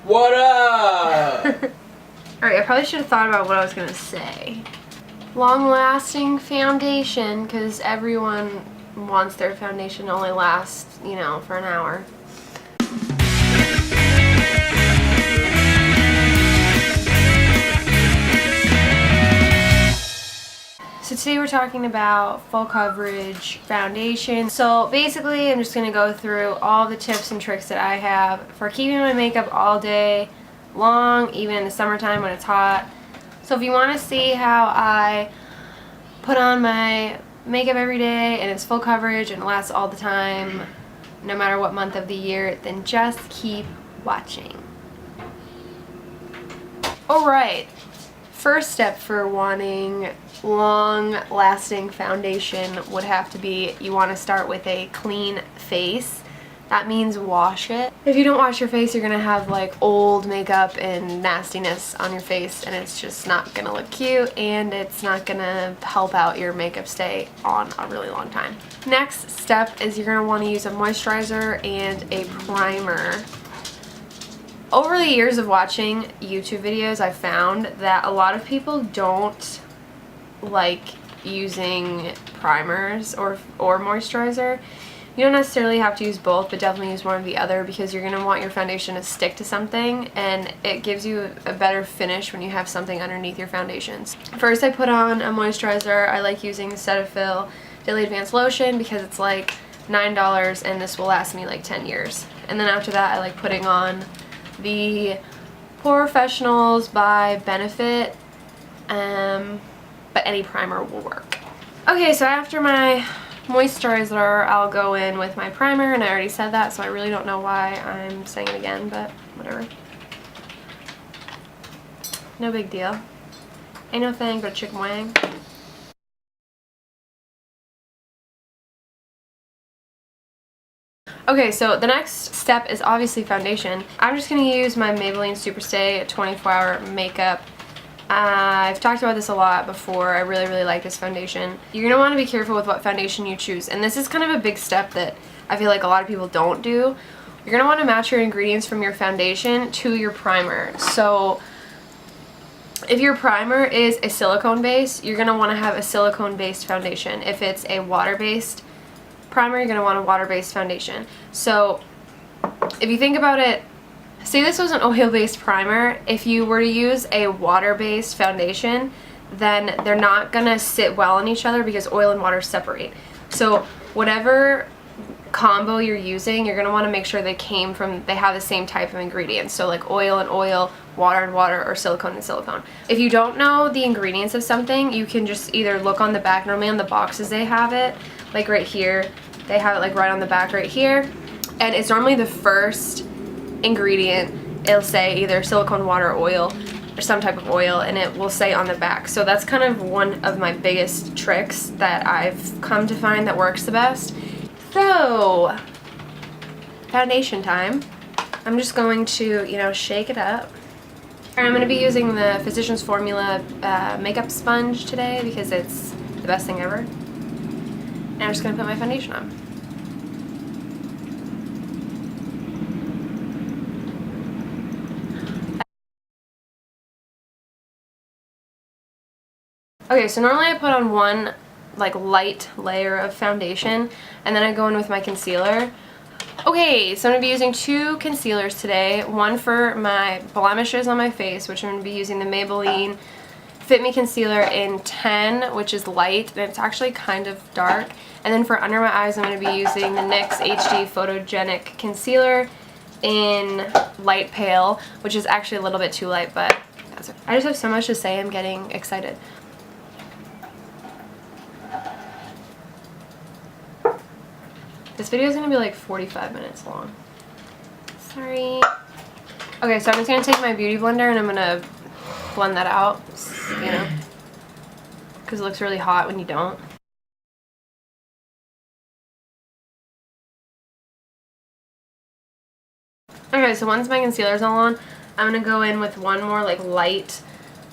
What up? Alright, I probably should have thought about what I was going to say. Long-lasting foundation, because everyone wants their foundation to only last, you know, for an hour. So today we're talking about full coverage foundation. So basically I'm just going to go through all the tips and tricks that I have for keeping my makeup all day long, even in the summertime when it's hot. So if you want to see how I put on my makeup every day and it's full coverage and it lasts all the time, no matter what month of the year, then just keep watching. Alright, first step for wanting long-lasting foundation would have to be you want to start with a clean face. That means wash it. If you don't wash your face, you're going to have like old makeup and nastiness on your face, and it's just not going to look cute, and it's not going to help out your makeup stay on a really long time. Next step is you're going to want to use a moisturizer and a primer. Over the years of watching YouTube videos, I found that a lot of people don't like using primers or moisturizer. You don't necessarily have to use both, but definitely use one or the other, because you're going to want your foundation to stick to something, and it gives you a better finish when you have something underneath your foundations. First, I put on a moisturizer. I like using Cetaphil DailyAdvance Lotion because it's like $9 and this will last me like 10 years. And then after that, I like putting on the POREfessionals by Benefit, but any primer will work. Okay, so after my moisturizer, I'll go in with my primer, and I already said that, so I really don't know why I'm saying it again, but whatever. No big deal. Ain't no thing but a chicken wing. Okay, so the next step is obviously foundation. I'm just going to use my Maybelline SuperStay 24-hour makeup. I've talked about this a lot before. I really like this foundation. You're going to want to be careful with what foundation you choose, and this is kind of a big step that I feel like a lot of people don't do. You're going to want to match your ingredients from your foundation to your primer. So if your primer is a silicone base, you're going to want to have a silicone based foundation. If it's a water based primer, you're going to want a water based foundation. So if you think about it, say this was an oil-based primer, if you were to use a water-based foundation, then they're not going to sit well on each other because oil and water separate. So whatever combo you're using, you're going to want to make sure they have the same type of ingredients. So like oil and oil, water and water, or silicone and silicone. If you don't know the ingredients of something, you can just either look on the back. Normally on the boxes they have it, like right here. They have it like right on the back right here. And it's normally the first ingredient. It'll say either silicone, water, oil, or some type of oil, and it will say on the back. So that's kind of one of my biggest tricks that I've come to find that works the best. So foundation time. I'm just going to, you know, shake it up. I'm going to be using the Physicians Formula makeup sponge today because it's the best thing ever. And I'm just going to put my foundation on. Okay, so normally I put on one like light layer of foundation, and then I go in with my concealer. Okay, so I'm going to be using two concealers today. One for my blemishes on my face, which I'm going to be using the Maybelline Fit Me Concealer in 10, which is light, and it's actually kind of dark. And then for under my eyes, I'm going to be using the NYX HD Photogenic Concealer in light pale, which is actually a little bit too light, but that's okay. I just have so much to say, I'm getting excited. This video is going to be like 45 minutes long. Sorry. Okay, so I'm just going to take my beauty blender and I'm going to blend that out, you know, because it looks really hot when you don't. Okay, so once my concealer's all on, I'm going to go in with one more like light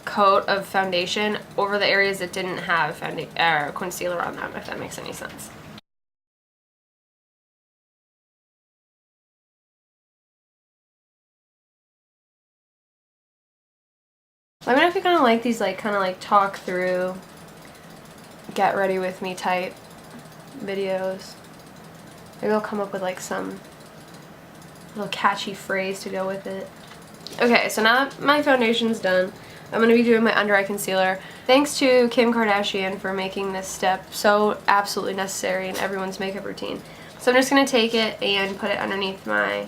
coat of foundation over the areas that didn't have concealer on them, if that makes any sense. Let me know if you kind of like these, like, kind of like talk through, get ready with me type videos. Maybe I'll come up with like some little catchy phrase to go with it. Okay, so now that my foundation's done, I'm going to be doing my under eye concealer. Thanks to Kim Kardashian for making this step so absolutely necessary in everyone's makeup routine. So I'm just going to take it and put it underneath my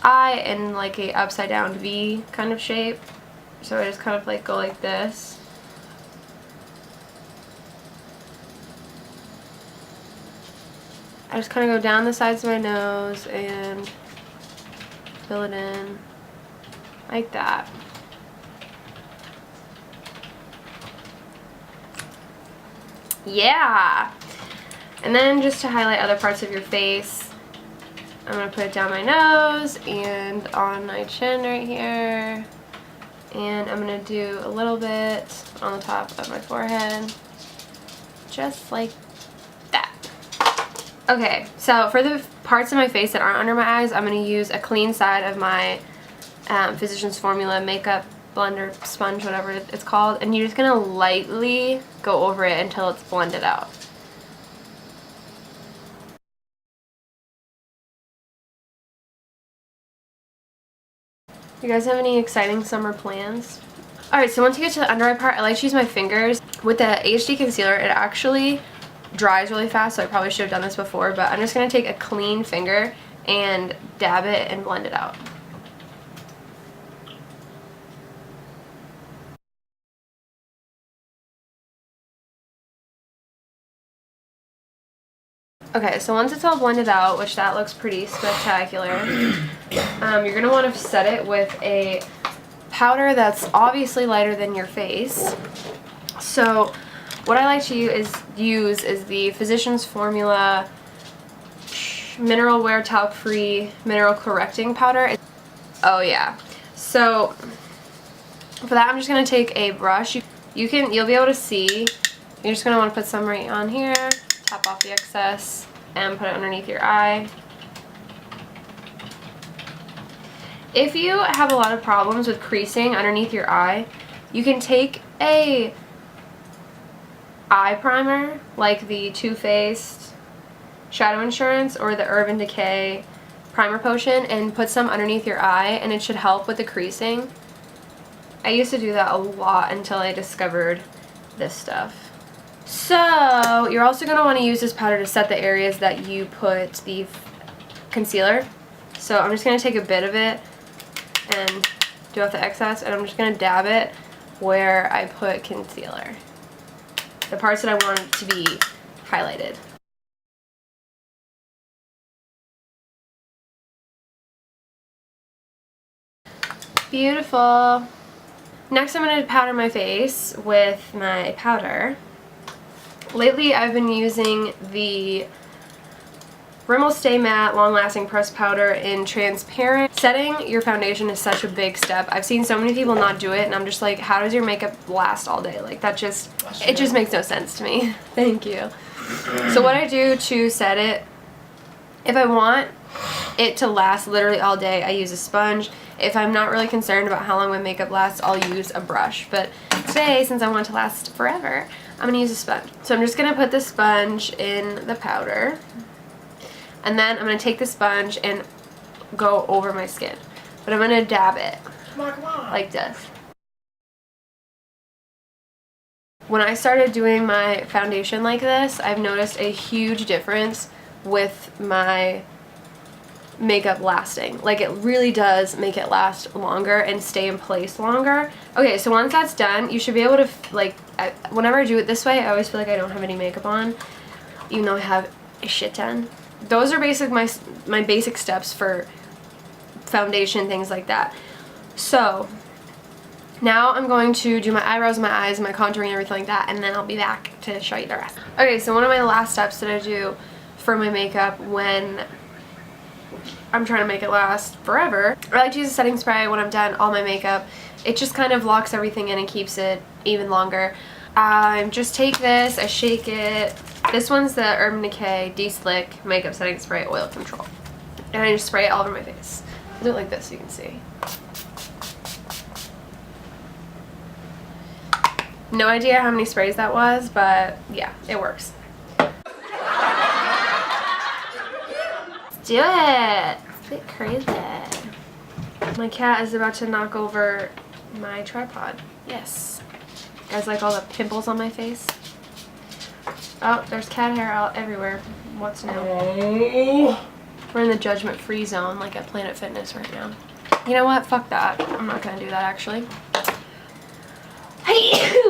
eye in like a upside down V kind of shape. So I just kind of like go like this. I just kind of go down the sides of my nose and fill it in like that. Yeah! And then just to highlight other parts of your face, I'm going to put it down my nose and on my chin right here. And I'm going to do a little bit on the top of my forehead. Just like that. Okay, so for the parts of my face that aren't under my eyes, I'm going to use a clean side of my Physicians Formula makeup blender sponge, whatever it's called, and you're just going to lightly go over it until it's blended out. You guys have any exciting summer plans? Alright, so once you get to the under eye part, I like to use my fingers. With the HD concealer, it actually dries really fast, so I probably should have done this before, but I'm just going to take a clean finger and dab it and blend it out. Okay, so once it's all blended out, which that looks pretty spectacular, you're going to want to set it with a powder that's obviously lighter than your face. So what I like to use is the Physicians Formula Mineral Wear Talc-Free Mineral Correcting Powder. Oh yeah. So for that, I'm just going to take a brush. You'll be able to see. You're just going to want to put some right on here. Tap off the excess and put it underneath your eye. If you have a lot of problems with creasing underneath your eye, you can take a eye primer like the Too Faced Shadow Insurance or the Urban Decay Primer Potion and put some underneath your eye, and it should help with the creasing. I used to do that a lot until I discovered this stuff. So you're also going to want to use this powder to set the areas that you put the concealer. So I'm just going to take a bit of it and do off the excess, and I'm just going to dab it where I put concealer. The parts that I want to be highlighted. Beautiful. Next I'm going to powder my face with my powder. Lately I've been using the Rimmel Stay Matte Long Lasting Pressed Powder in transparent. Setting your foundation is such a big step. I've seen so many people not do it, and I'm just like, how does your makeup last all day? Like, it just makes no sense to me. Thank you. So what I do to set it, if I want it to last literally all day, I use a sponge. If I'm not really concerned about how long my makeup lasts, I'll use a brush. But today, since I want it to last forever, I'm going to use a sponge. So I'm just going to put the sponge in the powder. And then I'm going to take the sponge and go over my skin. But I'm going to dab it. Come on. Like this. When I started doing my foundation like this, I've noticed a huge difference with my makeup lasting. Like, it really does make it last longer and stay in place longer. Okay, so once that's done, you should be able to, like, whenever I do it this way, I always feel like I don't have any makeup on, even though I have a shit ton. Those are my basic steps for foundation, things like that. So now I'm going to do my eyebrows, my eyes, my contouring, and everything like that, and then I'll be back to show you the rest. Okay, so one of my last steps that I do for my makeup when I'm trying to make it last forever, I like to use a setting spray when I'm done all my makeup. It just kind of locks everything in and keeps it even longer. Just take this, I shake it. This one's the Urban Decay De-Slick Makeup Setting Spray Oil Control. And I just spray it all over my face. I'll do it like this so you can see. No idea how many sprays that was, but yeah, it works. Let's do it. It's a bit crazy. My cat is about to knock over my tripod. Yes. You guys like all the pimples on my face? Oh, there's cat hair out everywhere. What's new? Oh. We're in the judgment-free zone, like at Planet Fitness right now. You know what? Fuck that. I'm not gonna do that, actually. Hey!